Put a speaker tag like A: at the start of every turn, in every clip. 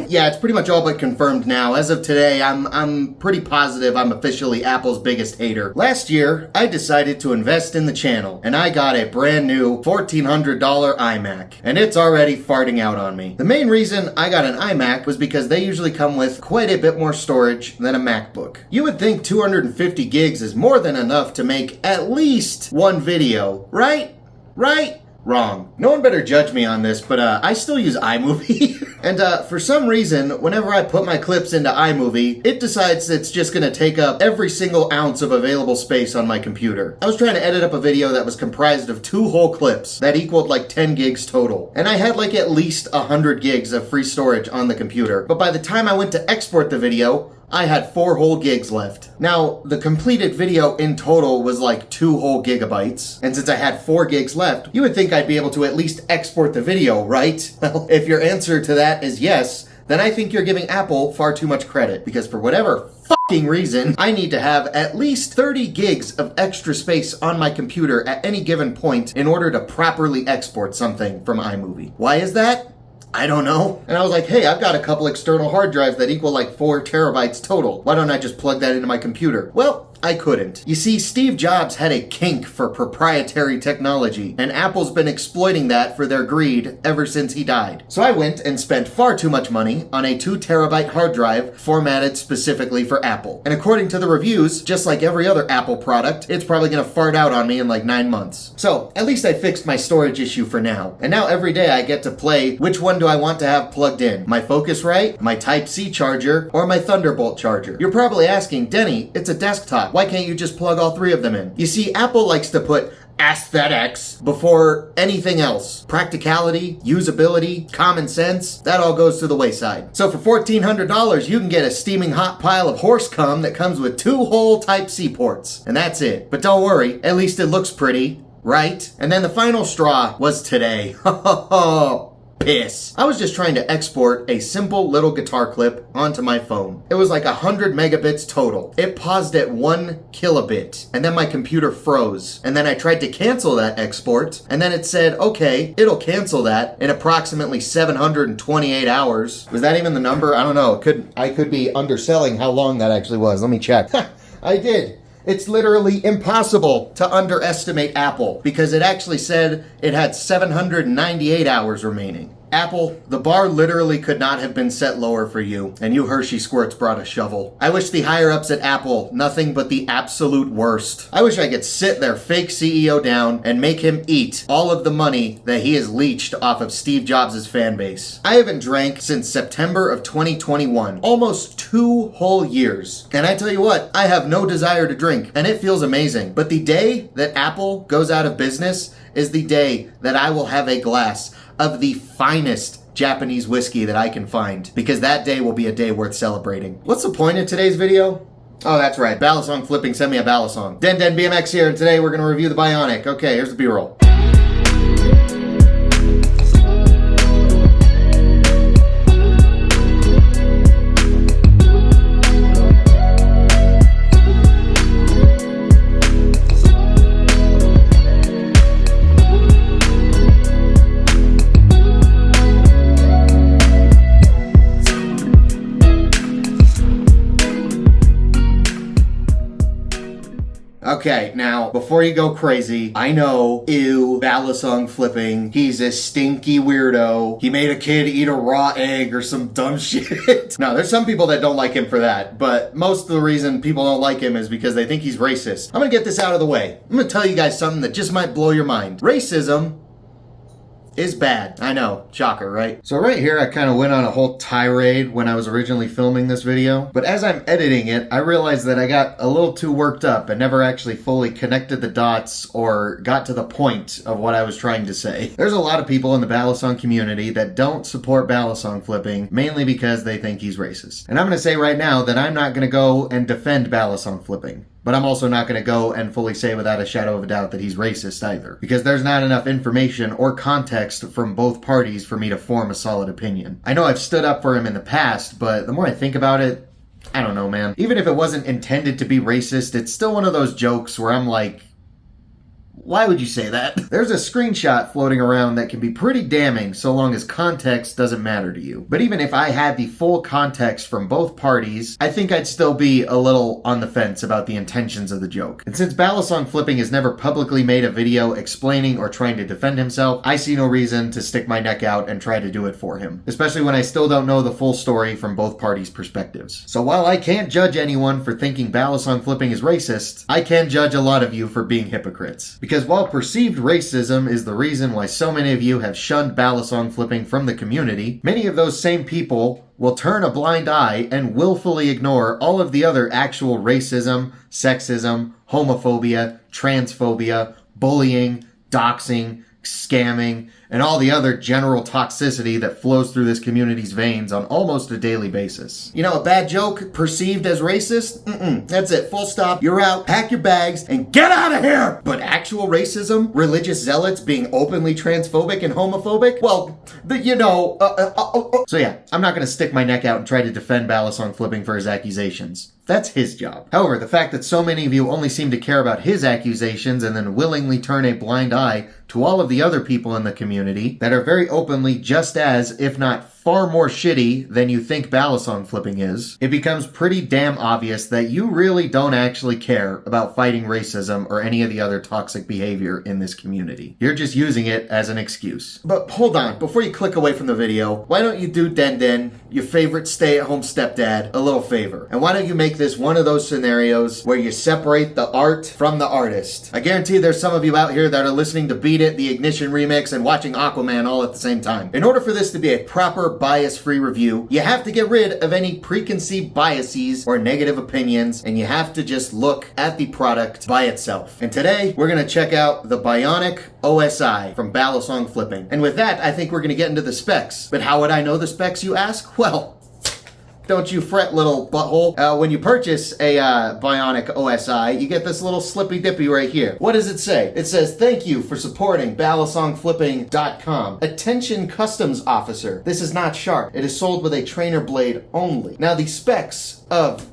A: Yeah, it's pretty much all but confirmed now. As of today, I'm pretty positive I'm officially Apple's biggest hater. Last year, I decided to invest in the channel, and I got a brand new $1,400 iMac, and it's already farting out on me. The main reason I got an iMac was because they usually come with quite a bit more storage than a MacBook. You would think 250 gigs is more than enough to make at least one video, right? Right? Wrong. No one better judge me on this, but I still use iMovie. And for some reason, whenever I put my clips into iMovie, it decides it's just gonna take up every single ounce of available space on my computer. I was trying to edit up a video that was comprised of 2 whole clips that equaled like 10 gigs total. And I had like at least 100 gigs of free storage on the computer. But by the time I went to export the video, I had 4 whole gigs left. Now, the completed video in total was like 2 whole gigabytes. And since I had 4 gigs left, you would think I'd be able to at least export the video, right? Well, if your answer to that is yes, then I think you're giving Apple far too much credit. Because for whatever fucking reason, I need to have at least 30 gigs of extra space on my computer at any given point in order to properly export something from iMovie. Why is that? I don't know. And I was like, hey, I've got a couple external hard drives that equal like 4 terabytes total. Why don't I just plug that into my computer? Well, I couldn't. You see, Steve Jobs had a kink for proprietary technology, and Apple's been exploiting that for their greed ever since he died. So I went and spent far too much money on a 2 terabyte hard drive formatted specifically for Apple. And according to the reviews, just like every other Apple product, it's probably gonna fart out on me in like 9 months. So at least I fixed my storage issue for now. And now every day I get to play which one do I want to have plugged in? My Focusrite, my Type-C charger, or my Thunderbolt charger? You're probably asking, Denny, it's a desktop. Why can't you just plug all 3 of them in? You see, Apple likes to put aesthetics before anything else. Practicality, usability, common sense, that all goes to the wayside. So for $1,400, you can get a steaming hot pile of horse cum that comes with 2 whole Type-C ports. And that's it. But don't worry, at least it looks pretty, right? And then the final straw was today. Piss. I was just trying to export a simple little guitar clip onto my phone. It was like 100 megabits total. It paused at 1 kilobit, and then my computer froze. And then I tried to cancel that export, and then it said, okay, it'll cancel that in approximately 728 hours. Was that even the number? I don't know. I could be underselling how long that actually was. Let me check. I did. It's literally impossible to underestimate Apple because it actually said it had 798 hours remaining. Apple, the bar literally could not have been set lower for you, and you Hershey Squirts brought a shovel. I wish the higher-ups at Apple nothing but the absolute worst. I wish I could sit their fake CEO down and make him eat all of the money that he has leached off of Steve Jobs' fan base. I haven't drank since September of 2021, almost 2 whole years. And I tell you what, I have no desire to drink, and it feels amazing. But the day that Apple goes out of business is the day that I will have a glass of the finest Japanese whiskey that I can find, because that day will be a day worth celebrating. What's the point of today's video? Oh, that's right, Balisong flipping, send me a Balisong. DenDenBMX here, and today we're gonna review the Bionic. Okay, here's the B-roll. Okay, now, before you go crazy, I know, ew, Balisong flipping, he's a stinky weirdo. He made a kid eat a raw egg or some dumb shit. No, there's some people that don't like him for that, but most of the reason people don't like him is because they think he's racist. I'm gonna get this out of the way. I'm gonna tell you guys something that just might blow your mind. Racism is bad. I know, shocker, right? So right here, I kind of went on a whole tirade when I was originally filming this video, but as I'm editing it, I realized that I got a little too worked up and never actually fully connected the dots or got to the point of what I was trying to say. There's a lot of people in the Balisong community that don't support Balisong flipping, mainly because they think he's racist. And I'm gonna say right now that I'm not gonna go and defend Balisong flipping. But I'm also not going to go and fully say without a shadow of a doubt that he's racist either. Because there's not enough information or context from both parties for me to form a solid opinion. I know I've stood up for him in the past, but the more I think about it, I don't know, man. Even if it wasn't intended to be racist, it's still one of those jokes where I'm like, Why would you say that? There's a screenshot floating around that can be pretty damning so long as context doesn't matter to you. But even if I had the full context from both parties, I think I'd still be a little on the fence about the intentions of the joke. And since Balisong Flipping has never publicly made a video explaining or trying to defend himself, I see no reason to stick my neck out and try to do it for him, especially when I still don't know the full story from both parties' perspectives. So while I can't judge anyone for thinking Balisong Flipping is racist, I can judge a lot of you for being hypocrites. Because while perceived racism is the reason why so many of you have shunned Balisong Flipping from the community, many of those same people will turn a blind eye and willfully ignore all of the other actual racism, sexism, homophobia, transphobia, bullying, doxing, scamming, and all the other general toxicity that flows through this community's veins on almost a daily basis. You know, a bad joke perceived as racist? That's it, full stop, you're out, pack your bags, and get out of here! But actual racism, religious zealots being openly transphobic and homophobic? Well, So yeah, I'm not gonna stick my neck out and try to defend Balisong Flipping for his accusations. That's his job. However, the fact that so many of you only seem to care about his accusations and then willingly turn a blind eye to all of the other people in the community that are very openly just as, if not far more shitty than you think Balisong Flipping is, it becomes pretty damn obvious that you really don't actually care about fighting racism or any of the other toxic behavior in this community. You're just using it as an excuse. But hold on, before you click away from the video, why don't you do DenDen, your favorite stay-at-home stepdad, a little favor? And why don't you make this one of those scenarios where you separate the art from the artist? I guarantee there's some of you out here that are listening to Beat It, the Ignition remix, and watching Aquaman all at the same time. In order for this to be a proper bias-free review, you have to get rid of any preconceived biases or negative opinions, and you have to just look at the product by itself. And today, we're going to check out the Bionic OSI from Balisong Flipping. And with that, I think we're going to get into the specs. But how would I know the specs, you ask? Well, don't you fret, little butthole. When you purchase a Bionic OSI, you get this little slippy dippy right here. What does it say? It says, "Thank you for supporting balisongflipping.com. Attention customs officer. This is not sharp. It is sold with a trainer blade only." Now the specs of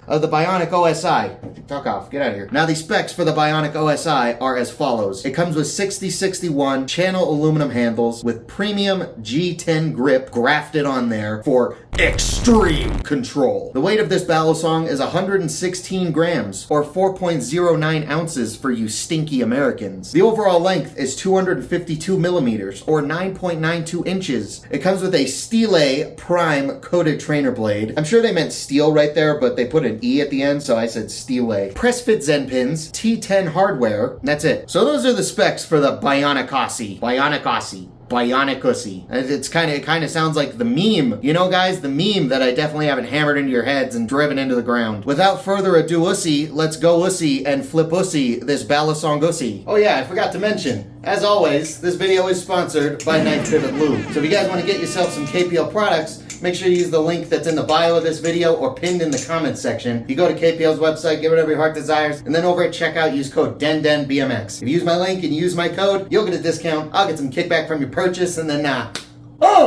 A: of the Bionic OSI. Fuck off, get out of here. Now the specs for the Bionic OSI are as follows. It comes with 6061 channel aluminum handles with premium G10 grip grafted on there for extreme control. The weight of this Balisong is 116 grams or 4.09 ounces for you stinky Americans. The overall length is 252 millimeters or 9.92 inches. It comes with a Steel Prime coated trainer blade. I'm sure they meant steel right there, but they put an E at the end, so I said Steel. Press fit Zen pins, T10 hardware, and that's it. So those are the specs for the Bionic OSI. Bionic OSI. Bionic OSI. It kind of sounds like the meme. You know, guys, the meme that I definitely haven't hammered into your heads and driven into the ground. Without further ado, Ussy, let's go Ussy and flip Ussy, this Balisong Ussy. Oh yeah, I forgot to mention, as always, this video is sponsored by Knife Pivot Lube. So if you guys want to get yourself some KPL products, make sure you use the link that's in the bio of this video or pinned in the comments section. You go to KPL's website, give whatever your heart desires, and then over at checkout, use code DenDenBMX. If you use my link and you use my code, you'll get a discount. I'll get some kickback from your purchase, and then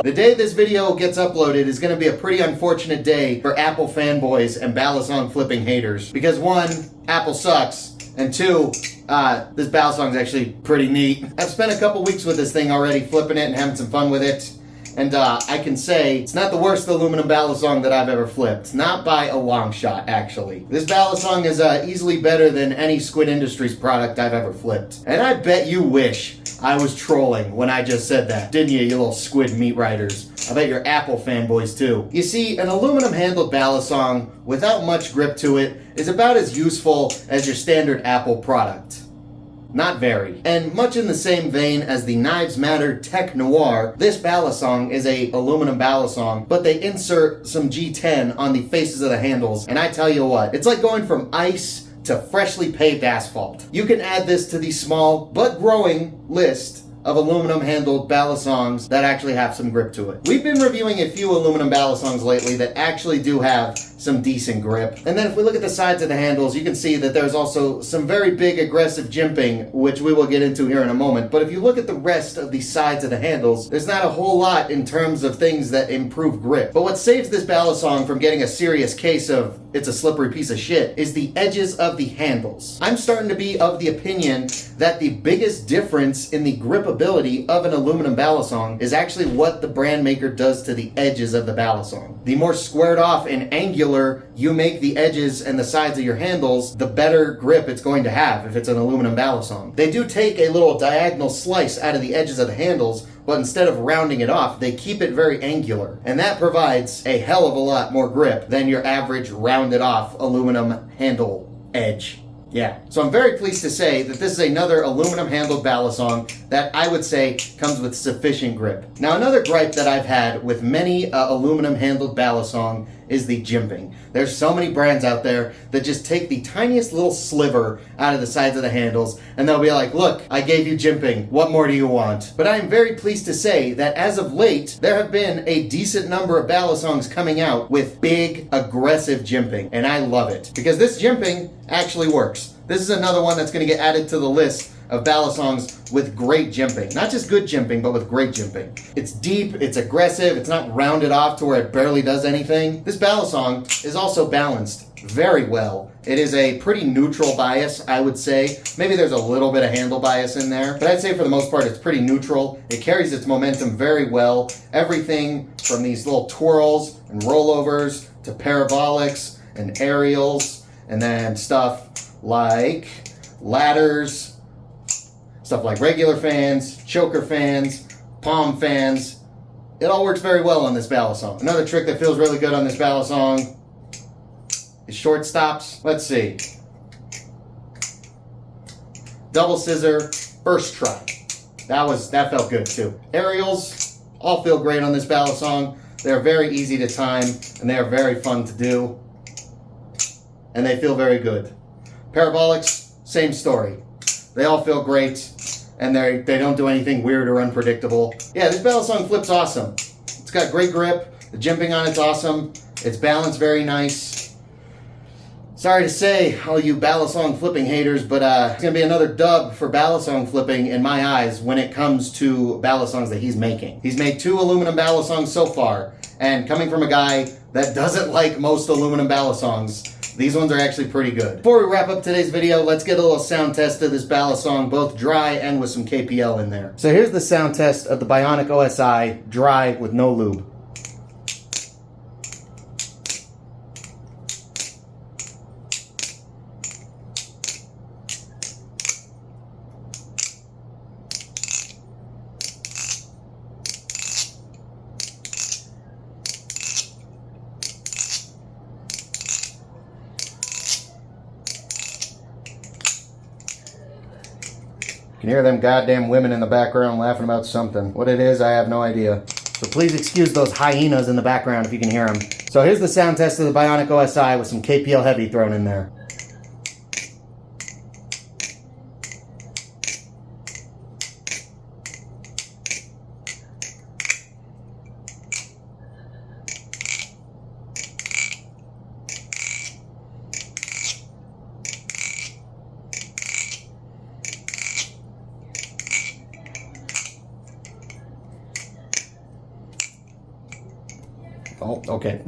A: the day this video gets uploaded is going to be a pretty unfortunate day for Apple fanboys and Balisong Flipping haters. Because one, Apple sucks, and two, this Balisong is actually pretty neat. I've spent a couple weeks with this thing already, flipping it and having some fun with it. And I can say it's not the worst aluminum Balisong that I've ever flipped. Not by a long shot, actually. This Balisong is easily better than any Squid Industries product I've ever flipped. And I bet you wish I was trolling when I just said that, didn't you little squid meat riders? I bet you're Apple fanboys too. You see, an aluminum handled Balisong without much grip to it is about as useful as your standard Apple product. Not very. And much in the same vein as the Knives Matter Tech Noir, this Balisong is a aluminum Balisong, but they insert some G10 on the faces of the handles, and I tell you what, it's like going from ice to freshly paved asphalt. You can add this to the small but growing list of aluminum handled Balisongs that actually have some grip to it. We've been reviewing a few aluminum Balisongs lately that actually do have some decent grip. And then if we look at the sides of the handles, you can see that there's also some very big aggressive jimping, which we will get into here in a moment. But if you look at the rest of the sides of the handles, there's not a whole lot in terms of things that improve grip. But what saves this balisong from getting a serious case of it's a slippery piece of shit is the edges of the handles. I'm starting to be of the opinion that the biggest difference in the gripability of an aluminum balisong is actually what the brand maker does to the edges of the balisong. The more squared off and angular you make the edges and the sides of your handles, the better grip it's going to have if it's an aluminum balisong. They do take a little diagonal slice out of the edges of the handles, but instead of rounding it off, they keep it very angular. And that provides a hell of a lot more grip than your average rounded off aluminum handle edge. Yeah. So I'm very pleased to say that this is another aluminum handled balisong that I would say comes with sufficient grip. Now, another gripe that I've had with many aluminum handled balisong is the jimping. There's so many brands out there that just take the tiniest little sliver out of the sides of the handles and they'll be like, look, I gave you jimping. What more do you want? But I am very pleased to say that as of late, there have been a decent number of balisongs coming out with big, aggressive jimping. And I love it because this jimping actually works. This is another one that's going to get added to the list of balisongs with great jimping. Not just good jimping, but with great jimping. It's deep, it's aggressive, it's not rounded off to where it barely does anything. This balisong is also balanced very well. It is a pretty neutral bias, I would say. Maybe there's a little bit of handle bias in there, but I'd say for the most part it's pretty neutral. It carries its momentum very well. Everything from these little twirls and rollovers to parabolics and aerials, and then stuff like ladders, stuff like regular fans, choker fans, palm fans. It all works very well on this balisong. Another trick that feels really good on this balisong is short stops. Let's see. Double scissor, first try. That felt good too. Aerials all feel great on this balisong. They're very easy to time and they are very fun to do. And they feel very good. Parabolics, same story. They all feel great, and they don't do anything weird or unpredictable. Yeah, this balisong flip's awesome. It's got great grip. The jimping on it's awesome. It's balanced very nice. Sorry to say, all you balisong flipping haters, but it's going to be another dub for balisong flipping in my eyes when it comes to balisongs that he's making. He's made 2 aluminum balisongs so far, and coming from a guy that doesn't like most aluminum balisongs, these ones are actually pretty good. Before we wrap up today's video, let's get a little sound test of this balisong, both dry and with some KPL in there. So here's the sound test of the Bionic OSI, dry with no lube. You can hear them goddamn women in the background laughing about something. What it is, I have no idea. So please excuse those hyenas in the background if you can hear them. So here's the sound test of the Bionic OSI with some KPL Heavy thrown in there. Oh, okay.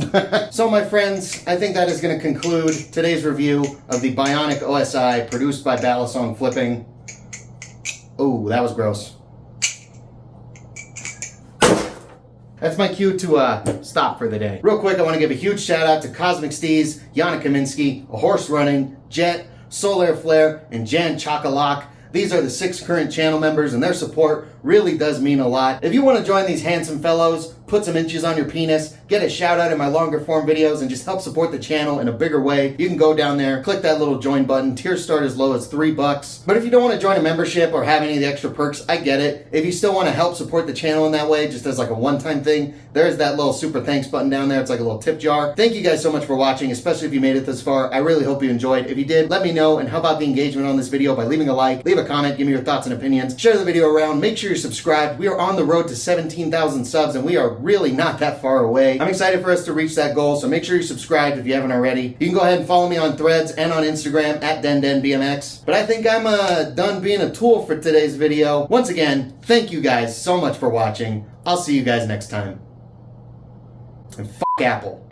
A: So my friends, I think that is going to conclude today's review of the Bionic OSI produced by Balisong Flipping. Oh, that was gross. That's my cue to stop for the day. Real quick, I want to give a huge shout out to Cosmic Steez, Yana Kaminsky, A Horse Running, Jet, Solar Flare, and Jan Chocolak. These are the 6 current channel members, and their support really does mean a lot. If you want to join these handsome fellows, put some inches on your penis, get a shout out in my longer form videos, and just help support the channel in a bigger way, you can go down there, click that little join button. Tiers start as low as $3. But if you don't want to join a membership or have any of the extra perks, I get it. If you still want to help support the channel in that way, just as like a one-time thing, there's that little super thanks button down there. It's like a little tip jar. Thank you guys so much for watching, especially if you made it this far. I really hope you enjoyed. If you did, let me know. And how about the engagement on this video by leaving a like, leave a comment, give me your thoughts and opinions, share the video around, make sure you're subscribed. We are on the road to 17,000 subs, and we are really not that far away. I'm excited for us to reach that goal, so make sure you're subscribed if you haven't already. You can go ahead and follow me on Threads and on Instagram at DenDenBMX. But I think I'm done being a tool for today's video. Once again, thank you guys so much for watching. I'll see you guys next time. And Apple.